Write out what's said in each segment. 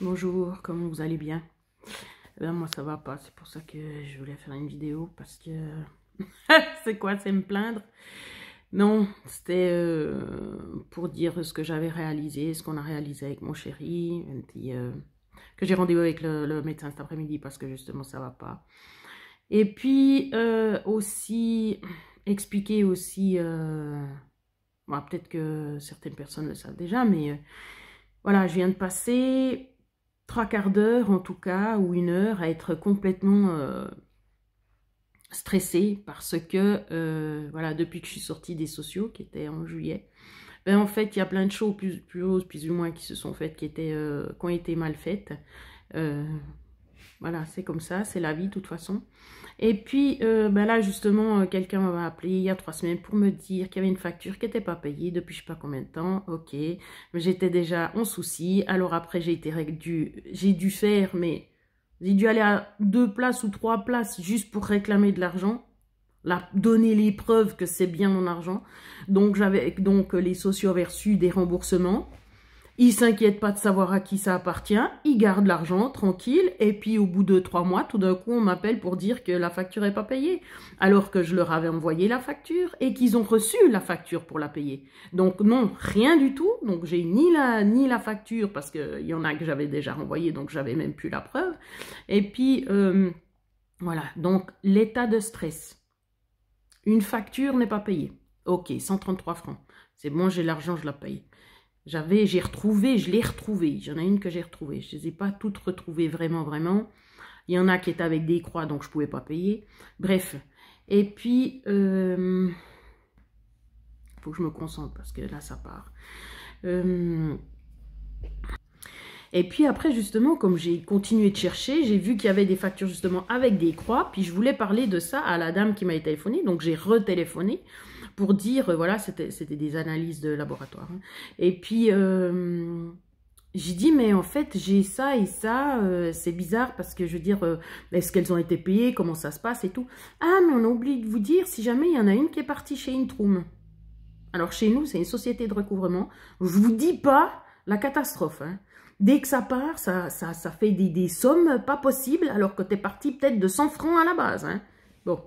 Bonjour, comment vous allez bien? Eh ben, moi ça va pas, c'est pour ça que je voulais faire une vidéo parce que c'est quoi, c'est me plaindre? Non, c'était pour dire ce que j'avais réalisé, ce qu'on a réalisé avec mon chéri, et puis, que j'ai rendez-vous avec le médecin cet après-midi parce que justement ça va pas. Et puis aussi expliquer aussi, bon, peut-être que certaines personnes le savent déjà, mais voilà, je viens de passer 3/4 d'heure en tout cas, ou 1 heure, à être complètement stressée parce que, voilà, depuis que je suis sortie des sociaux, qui était en juillet, ben en fait, il y a plein de choses plus ou moins qui se sont faites, qui ont été mal faites. Euh, voilà, c'est comme ça, c'est la vie de toute façon. Et puis, ben là, justement, quelqu'un m'a appelé il y a 3 semaines pour me dire qu'il y avait une facture qui n'était pas payée depuis je ne sais pas combien de temps. Ok, mais j'étais déjà en souci. Alors après, j'ai dû faire, mais j'ai dû aller à 2 places ou 3 places juste pour réclamer de l'argent. Donner les preuves que c'est bien mon argent. Donc, les sociaux avaient reçu des remboursements. Ils ne s'inquiètent pas de savoir à qui ça appartient, ils gardent l'argent tranquille, et puis au bout de 3 mois, tout d'un coup, on m'appelle pour dire que la facture n'est pas payée, alors que je leur avais envoyé la facture et qu'ils ont reçu la facture pour la payer. Donc non, rien du tout. Donc j'ai ni la facture, parce qu'il y en a que j'avais déjà renvoyé, donc j'avais même plus la preuve. Et puis, voilà, donc l'état de stress. Une facture n'est pas payée. Ok, 133 francs. C'est bon, j'ai l'argent, je la paye. Je l'ai retrouvée. Il y en a une que j'ai retrouvée. Je ne les ai pas toutes retrouvées vraiment. Il y en a qui étaient avec des croix, donc je ne pouvais pas payer. Bref. Et puis, il faut que je me concentre parce que là, ça part. Et puis après, justement, comme j'ai continué de chercher, j'ai vu qu'il y avait des factures justement avec des croix. Puis je voulais parler de ça à la dame qui m'avait téléphoné. Donc j'ai retéléphoné pour dire, voilà, c'était des analyses de laboratoire. Hein. Et puis, j'ai dit, mais en fait, j'ai ça et ça, c'est bizarre parce que je veux dire, est-ce qu'elles ont été payées, comment ça se passe et tout. Ah, mais on a oublié de vous dire, si jamais il y en a une qui est partie chez Intrum. Alors chez nous, c'est une société de recouvrement. Je vous dis pas la catastrophe. Hein. Dès que ça part, ça fait des sommes pas possibles, alors que tu es parti peut-être de 100 francs à la base. Hein. Bon.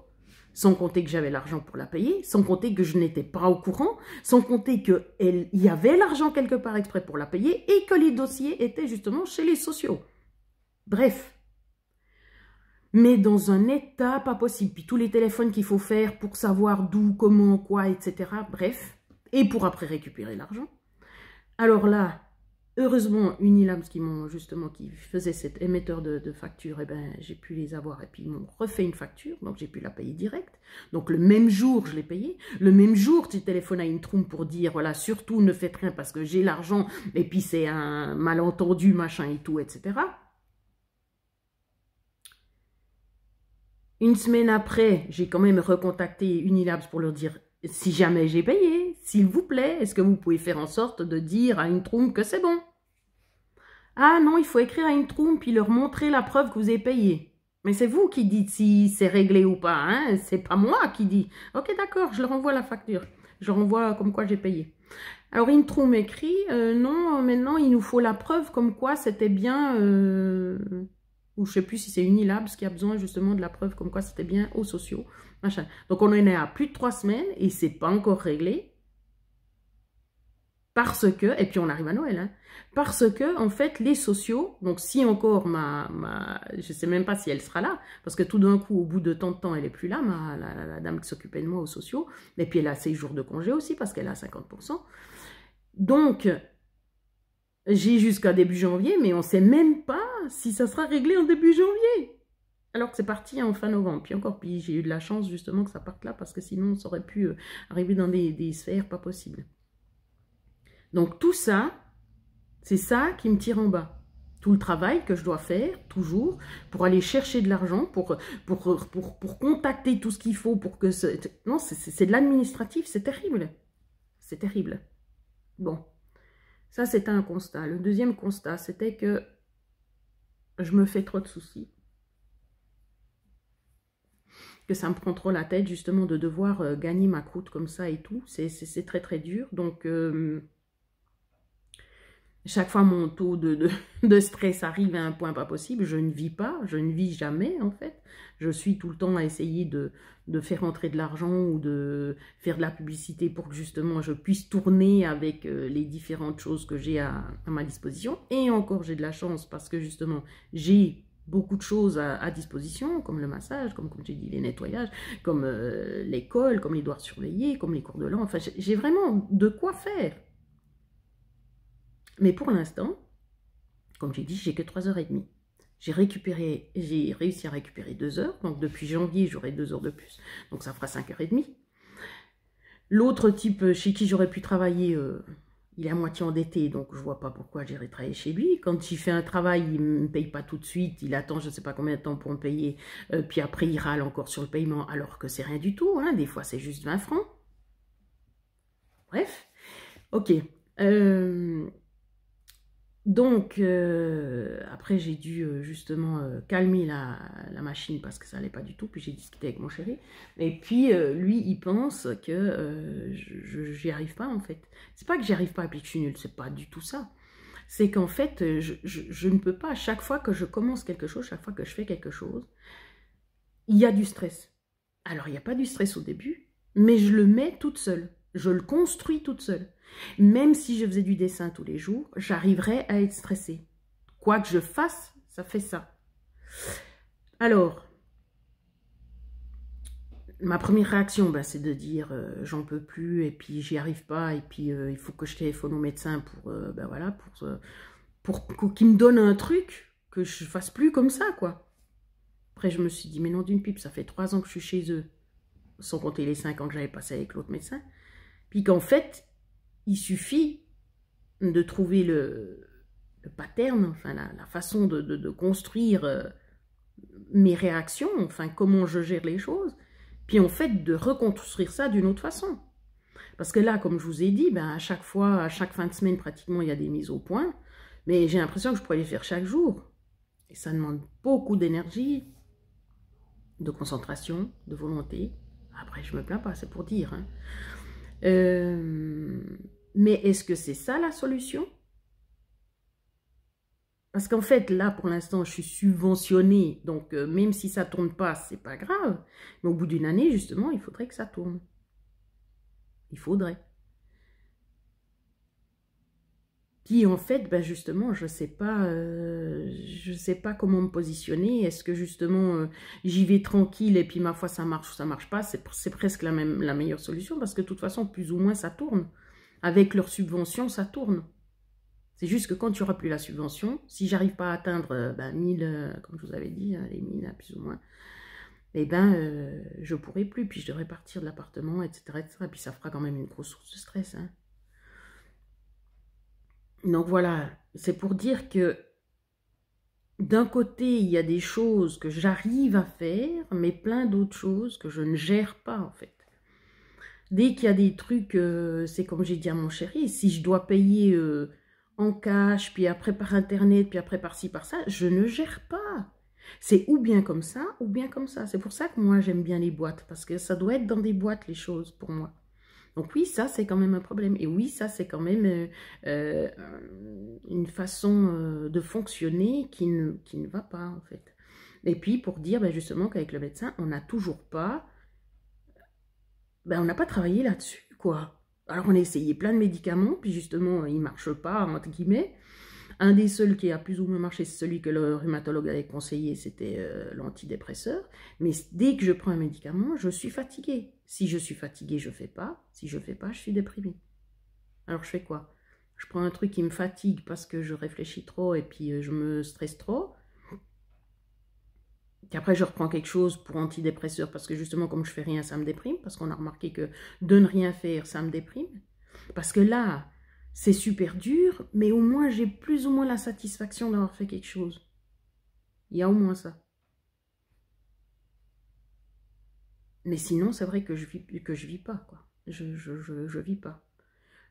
Sans compter que j'avais l'argent pour la payer, sans compter que je n'étais pas au courant, sans compter qu'il y avait l'argent quelque part exprès pour la payer et que les dossiers étaient justement chez les sociaux. Bref. Mais dans un état pas possible. Puis tous les téléphones qu'il faut faire pour savoir d'où, comment, quoi, etc. Bref. Et pour après récupérer l'argent. Alors là, heureusement, Unilabs qui faisait cet émetteur de facture, eh ben, j'ai pu les avoir et puis ils m'ont refait une facture, donc j'ai pu la payer direct. Donc le même jour, je l'ai payée. Le même jour, j'ai téléphoné à Intrum pour dire, voilà, surtout ne faites rien parce que j'ai l'argent et puis c'est un malentendu, machin et tout, etc. Une semaine après, j'ai quand même recontacté Unilabs pour leur dire, si jamais j'ai payé, s'il vous plaît, est-ce que vous pouvez faire en sorte de dire à Intrum que c'est bon? Ah non, il faut écrire à Intrum puis leur montrer la preuve que vous avez payé. Mais c'est vous qui dites si c'est réglé ou pas, hein? C'est pas moi qui dis. Ok, d'accord, je leur envoie la facture. Je leur envoie comme quoi j'ai payé. Alors Intrum écrit, non, maintenant il nous faut la preuve comme quoi c'était bien, ou je sais plus si c'est Unilabs qui a besoin justement de la preuve comme quoi c'était bien aux sociaux. Machin. Donc on en est à plus de 3 semaines et c'est pas encore réglé. Parce que, et puis on arrive à Noël, hein, parce que, en fait, les sociaux, donc si encore je sais même pas si elle sera là, parce que tout d'un coup, au bout de tant de temps, elle est plus là, la dame qui s'occupait de moi aux sociaux, et puis elle a ses jours de congé aussi, parce qu'elle a 50%. Donc, j'ai jusqu'à début janvier, mais on sait même pas si ça sera réglé en début janvier. Alors que c'est parti en fin novembre. Puis j'ai eu de la chance justement que ça parte là, parce que sinon, ça aurait pu arriver dans des sphères pas possibles. Donc tout ça, c'est ça qui me tire en bas. Tout le travail que je dois faire, toujours, pour aller chercher de l'argent, pour contacter tout ce qu'il faut pour que... Non, c'est de l'administratif, c'est terrible. C'est terrible. Bon, ça c'était un constat. Le deuxième constat, c'était que je me fais trop de soucis. Que ça me prend trop la tête, justement, de devoir gagner ma croûte comme ça et tout. C'est très, très dur. Donc... Chaque fois, mon taux de stress arrive à un point pas possible. Je ne vis pas, je ne vis jamais, en fait. Je suis tout le temps à essayer de faire entrer de l'argent ou de faire de la publicité pour que, justement, je puisse tourner avec les différentes choses que j'ai à ma disposition. Et encore, j'ai de la chance parce que, justement, j'ai beaucoup de choses à disposition, comme le massage, comme j'ai dit, les nettoyages, comme l'école, comme les devoirs surveillés, comme les cours de langue. Enfin, j'ai vraiment de quoi faire. Mais pour l'instant, comme j'ai dit, j'ai que 3h30. J'ai réussi à récupérer 2 heures. Donc depuis janvier, j'aurai 2 heures de plus. Donc ça fera 5h30. L'autre type chez qui j'aurais pu travailler, il est à moitié endetté. Donc je ne vois pas pourquoi j'irai travailler chez lui. Quand il fait un travail, il ne me paye pas tout de suite. Il attend je ne sais pas combien de temps pour me payer. Puis après, il râle encore sur le paiement. Alors que c'est rien du tout. Hein. Des fois, c'est juste 20 francs. Bref. Ok. Donc, après, j'ai dû justement calmer la machine parce que ça n'allait pas du tout. Puis j'ai discuté avec mon chéri. Et puis, lui, il pense que j'y arrive pas, en fait. C'est pas que j'y arrive pas et puis que je suis nulle, c'est pas du tout ça. C'est qu'en fait, je ne peux pas, à chaque fois que je commence quelque chose, chaque fois que je fais quelque chose, il y a du stress. Alors, il n'y a pas du stress au début, mais je le mets toute seule. Je le construis toute seule. Même si je faisais du dessin tous les jours, j'arriverais à être stressée. Quoi que je fasse, ça fait ça. Alors, ma première réaction, ben, c'est de dire j'en peux plus et puis j'y arrive pas et puis il faut que je téléphone au médecin ben voilà, pour qu'il me donne un truc que je fasse plus comme ça, quoi. Après, je me suis dit, mais non d'une pipe, ça fait 3 ans que je suis chez eux, sans compter les 5 ans que j'avais passé avec l'autre médecin. Puis qu'en fait, il suffit de trouver le pattern, enfin la façon de construire mes réactions, enfin comment je gère les choses, puis en fait de reconstruire ça d'une autre façon. Parce que là, comme je vous ai dit, ben, à chaque fois, à chaque fin de semaine, pratiquement, il y a des mises au point, mais j'ai l'impression que je pourrais les faire chaque jour. Et ça demande beaucoup d'énergie, de concentration, de volonté. Après, je me plains pas, c'est pour dire. Hein. Mais est-ce que c'est ça la solution? Parce qu'en fait, là, pour l'instant, je suis subventionnée. Donc, même si ça ne tourne pas, c'est pas grave. Mais au bout d'une année, justement, il faudrait que ça tourne. Il faudrait. Puis, en fait, ben justement, je sais pas comment me positionner. Est-ce que, justement, j'y vais tranquille et puis, ma foi, ça marche ou ça marche pas? C'est presque la meilleure solution parce que, de toute façon, plus ou moins, ça tourne. Avec leur subvention, ça tourne. C'est juste que quand il n'y aura plus la subvention, si j'arrive pas à atteindre 1000, comme je vous avais dit, les 1000 plus ou moins, eh ben, je pourrai plus, puis je devrais partir de l'appartement, etc., etc. Et puis ça fera quand même une grosse source de stress. Hein. Donc voilà, c'est pour dire que d'un côté, il y a des choses que j'arrive à faire, mais plein d'autres choses que je ne gère pas en fait. Dès qu'il y a des trucs, c'est comme j'ai dit à mon chéri, si je dois payer en cash, puis après par internet, puis après par ci, par ça, je ne gère pas. C'est ou bien comme ça, ou bien comme ça. C'est pour ça que moi, j'aime bien les boîtes, parce que ça doit être dans des boîtes, les choses, pour moi. Donc oui, ça, c'est quand même un problème. Et oui, ça, c'est quand même une façon de fonctionner qui ne va pas, en fait. Et puis, pour dire ben, justement qu'avec le médecin, on n'a toujours pas... Ben, on n'a pas travaillé là-dessus, quoi. Alors, on a essayé plein de médicaments, puis justement, ils ne marchent pas, entre guillemets. Un des seuls qui a plus ou moins marché, c'est celui que le rhumatologue avait conseillé, c'était l'antidépresseur. Mais dès que je prends un médicament, je suis fatiguée. Si je suis fatiguée, je ne fais pas. Si je ne fais pas, je suis déprimée. Alors, je fais quoi? Je prends un truc qui me fatigue parce que je réfléchis trop et puis je me stresse trop. Puis après, je reprends quelque chose pour antidépresseur parce que justement, comme je fais rien, ça me déprime. Parce qu'on a remarqué que de ne rien faire, ça me déprime. Parce que là, c'est super dur, mais au moins, j'ai plus ou moins la satisfaction d'avoir fait quelque chose. Il y a au moins ça. Mais sinon, c'est vrai que je vis pas, quoi. Je vis pas.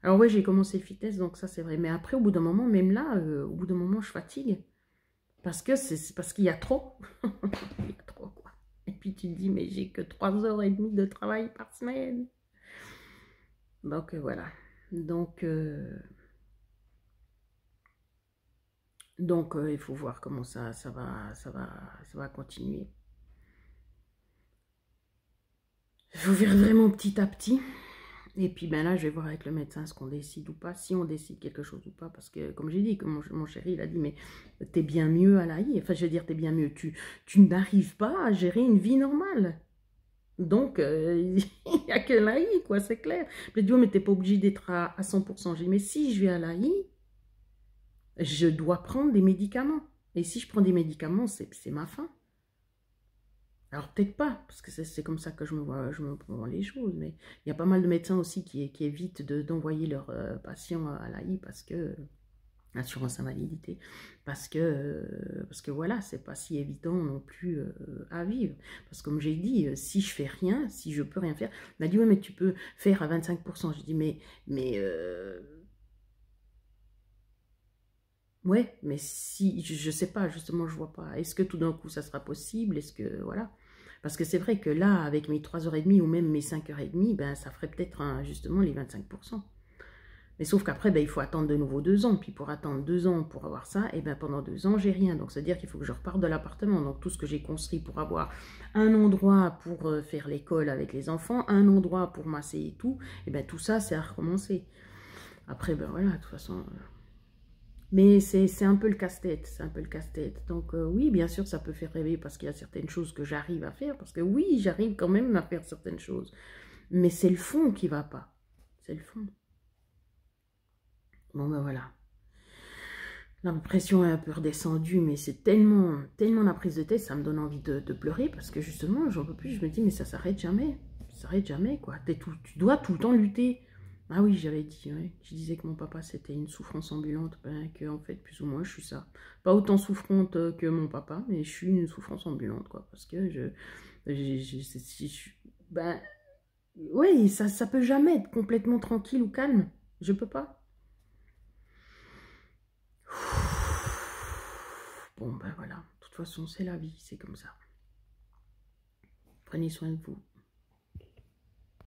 Alors ouais, j'ai commencé le fitness, donc ça, c'est vrai. Mais après, au bout d'un moment, même là, au bout d'un moment, je fatigue. Parce que c'est parce qu'il y a trop. Il y a trop, quoi. Et puis tu te dis, mais j'ai que 3h30 de travail par semaine. Donc voilà. Donc Donc, il faut voir comment ça va continuer. Il faut faire vraiment petit à petit. Et puis, ben là, je vais voir avec le médecin ce qu'on décide ou pas, si on décide quelque chose ou pas. Parce que, comme j'ai dit, comme mon chéri, il a dit, mais t'es bien mieux à l'AI. Enfin, je veux dire, t'es bien mieux. Tu n'arrives pas à gérer une vie normale. Donc, il n'y a que l'AI, quoi, c'est clair. Je dis, oh, mais t'es pas obligé d'être à 100%. J'ai dit, mais si je vais à l'AI, je dois prendre des médicaments. Et si je prends des médicaments, c'est ma fin. Alors peut-être pas, parce que c'est comme ça que je me vois les choses, mais il y a pas mal de médecins aussi qui évitent d'envoyer leurs patients à l'AI parce que, assurance invalidité, parce que voilà, c'est pas si évident non plus à vivre. Parce que comme j'ai dit, si je fais rien, si je peux rien faire, on m'a dit, ouais, mais tu peux faire à 25%. Je dis, ouais, mais si, je sais pas, justement, je vois pas. Est-ce que tout d'un coup, ça sera possible? Est-ce que, voilà. Parce que c'est vrai que là, avec mes 3h30 ou même mes 5h30, ben, ça ferait peut-être justement les 25%. Mais sauf qu'après, ben, il faut attendre de nouveau 2 ans. Puis pour attendre 2 ans pour avoir ça, et ben, pendant 2 ans, j'ai rien. Donc, c'est-à-dire qu'il faut que je reparte de l'appartement. Donc, tout ce que j'ai construit pour avoir un endroit pour faire l'école avec les enfants, un endroit pour masser et tout, et ben, tout ça, c'est à recommencer. Après, ben voilà, de toute façon... Mais c'est un peu le casse-tête, c'est un peu le casse-tête. Donc oui, bien sûr, ça peut faire rêver parce qu'il y a certaines choses que j'arrive à faire. Parce que oui, j'arrive quand même à faire certaines choses. Mais c'est le fond qui va pas. C'est le fond. Bon ben voilà. La pression est un peu redescendue, mais c'est tellement la prise de tête, ça me donne envie de pleurer. Parce que justement, j'en peux plus, je me dis, mais ça s'arrête jamais. Ça s'arrête jamais, quoi. Tu dois tout le temps lutter. Ah oui, j'avais dit, ouais. Je disais que mon papa, c'était une souffrance ambulante, ben, que en fait, plus ou moins, je suis ça. Pas autant souffrante que mon papa, mais je suis une souffrance ambulante, quoi. Parce que ben, oui, ça peut jamais être complètement tranquille ou calme. Je peux pas. Bon, ben voilà. De toute façon, c'est la vie, c'est comme ça. Prenez soin de vous.